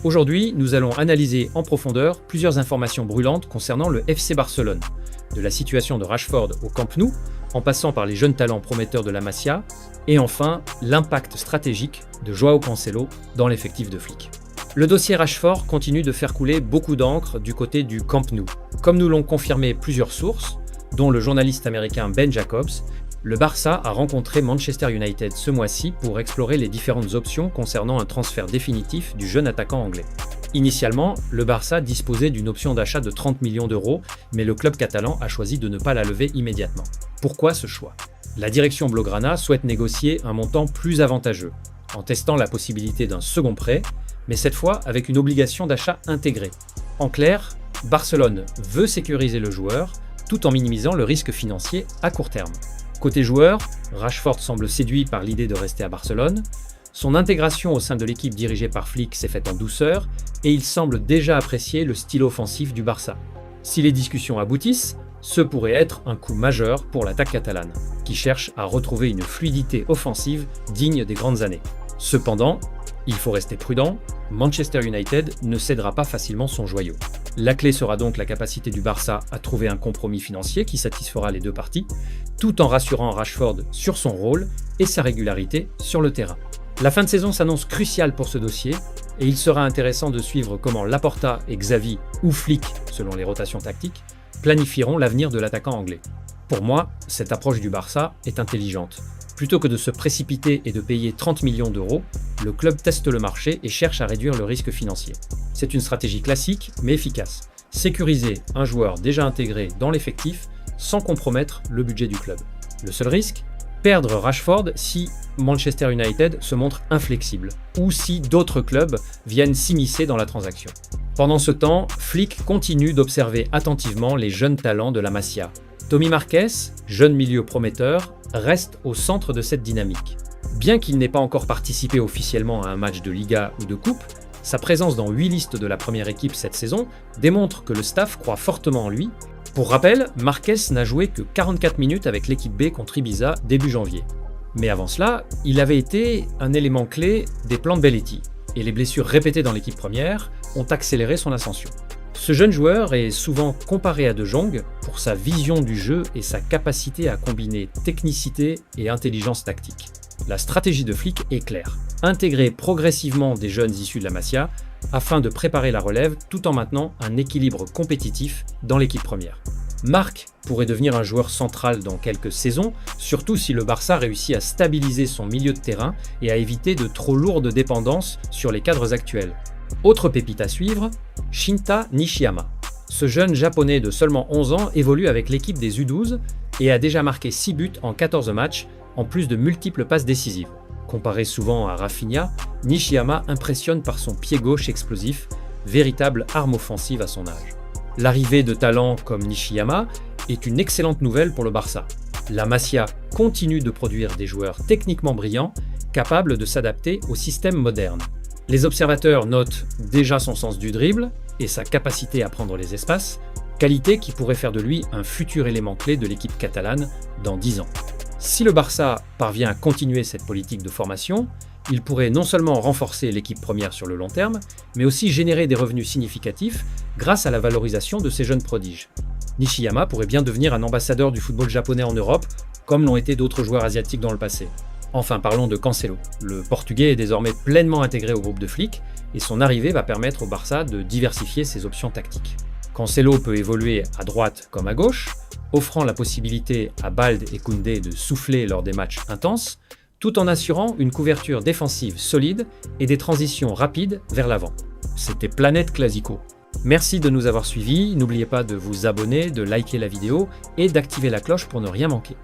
Aujourd'hui, nous allons analyser en profondeur plusieurs informations brûlantes concernant le FC Barcelone, de la situation de Rashford au Camp Nou, en passant par les jeunes talents prometteurs de la Masia, et enfin l'impact stratégique de Joao Cancelo dans l'effectif de Flick. Le dossier Rashford continue de faire couler beaucoup d'encre du côté du Camp Nou. Comme nous l'ont confirmé plusieurs sources, dont le journaliste américain Ben Jacobs, le Barça a rencontré Manchester United ce mois-ci pour explorer les différentes options concernant un transfert définitif du jeune attaquant anglais. Initialement, le Barça disposait d'une option d'achat de 30 millions d'euros, mais le club catalan a choisi de ne pas la lever immédiatement. Pourquoi ce choix ? La direction Blaugrana souhaite négocier un montant plus avantageux, en testant la possibilité d'un second prêt, mais cette fois avec une obligation d'achat intégrée. En clair, Barcelone veut sécuriser le joueur, tout en minimisant le risque financier à court terme. Côté joueur, Rashford semble séduit par l'idée de rester à Barcelone. Son intégration au sein de l'équipe dirigée par Flick s'est faite en douceur et il semble déjà apprécier le style offensif du Barça. Si les discussions aboutissent, ce pourrait être un coup majeur pour l'attaque catalane, qui cherche à retrouver une fluidité offensive digne des grandes années. Cependant, il faut rester prudent, Manchester United ne cédera pas facilement son joyau. La clé sera donc la capacité du Barça à trouver un compromis financier qui satisfera les deux parties, tout en rassurant Rashford sur son rôle et sa régularité sur le terrain. La fin de saison s'annonce cruciale pour ce dossier, et il sera intéressant de suivre comment Laporta et Xavi, ou Flick selon les rotations tactiques, planifieront l'avenir de l'attaquant anglais. Pour moi, cette approche du Barça est intelligente. Plutôt que de se précipiter et de payer 30 millions d'euros, le club teste le marché et cherche à réduire le risque financier. C'est une stratégie classique mais efficace. Sécuriser un joueur déjà intégré dans l'effectif sans compromettre le budget du club. Le seul risque ? Perdre Rashford si Manchester United se montre inflexible ou si d'autres clubs viennent s'immiscer dans la transaction. Pendant ce temps, Flick continue d'observer attentivement les jeunes talents de la Masia. Tommy Marquez, jeune milieu prometteur, reste au centre de cette dynamique. Bien qu'il n'ait pas encore participé officiellement à un match de Liga ou de Coupe, sa présence dans 8 listes de la première équipe cette saison démontre que le staff croit fortement en lui. Pour rappel, Marquez n'a joué que 44 minutes avec l'équipe B contre Ibiza début janvier. Mais avant cela, il avait été un élément clé des plans de Belletti, et les blessures répétées dans l'équipe première ont accéléré son ascension. Ce jeune joueur est souvent comparé à De Jong pour sa vision du jeu et sa capacité à combiner technicité et intelligence tactique. La stratégie de Flick est claire. Intégrer progressivement des jeunes issus de la Masia afin de préparer la relève tout en maintenant un équilibre compétitif dans l'équipe première. Marc pourrait devenir un joueur central dans quelques saisons, surtout si le Barça réussit à stabiliser son milieu de terrain et à éviter de trop lourdes dépendances sur les cadres actuels. Autre pépite à suivre, Shinta Nishiyama. Ce jeune japonais de seulement 11 ans évolue avec l'équipe des U12 et a déjà marqué 6 buts en 14 matchs, en plus de multiples passes décisives. Comparé souvent à Rafinha, Nishiyama impressionne par son pied gauche explosif, véritable arme offensive à son âge. L'arrivée de talents comme Nishiyama est une excellente nouvelle pour le Barça. La Masia continue de produire des joueurs techniquement brillants, capables de s'adapter au système moderne. Les observateurs notent déjà son sens du dribble et sa capacité à prendre les espaces, qualité qui pourrait faire de lui un futur élément clé de l'équipe catalane dans 10 ans. Si le Barça parvient à continuer cette politique de formation, il pourrait non seulement renforcer l'équipe première sur le long terme, mais aussi générer des revenus significatifs grâce à la valorisation de ces jeunes prodiges. Nishiyama pourrait bien devenir un ambassadeur du football japonais en Europe, comme l'ont été d'autres joueurs asiatiques dans le passé. Enfin, parlons de Cancelo. Le Portugais est désormais pleinement intégré au groupe de Flick et son arrivée va permettre au Barça de diversifier ses options tactiques. Cancelo peut évoluer à droite comme à gauche, offrant la possibilité à Balde et Koundé de souffler lors des matchs intenses, tout en assurant une couverture défensive solide et des transitions rapides vers l'avant. C'était Planète Classico. Merci de nous avoir suivis, n'oubliez pas de vous abonner, de liker la vidéo et d'activer la cloche pour ne rien manquer.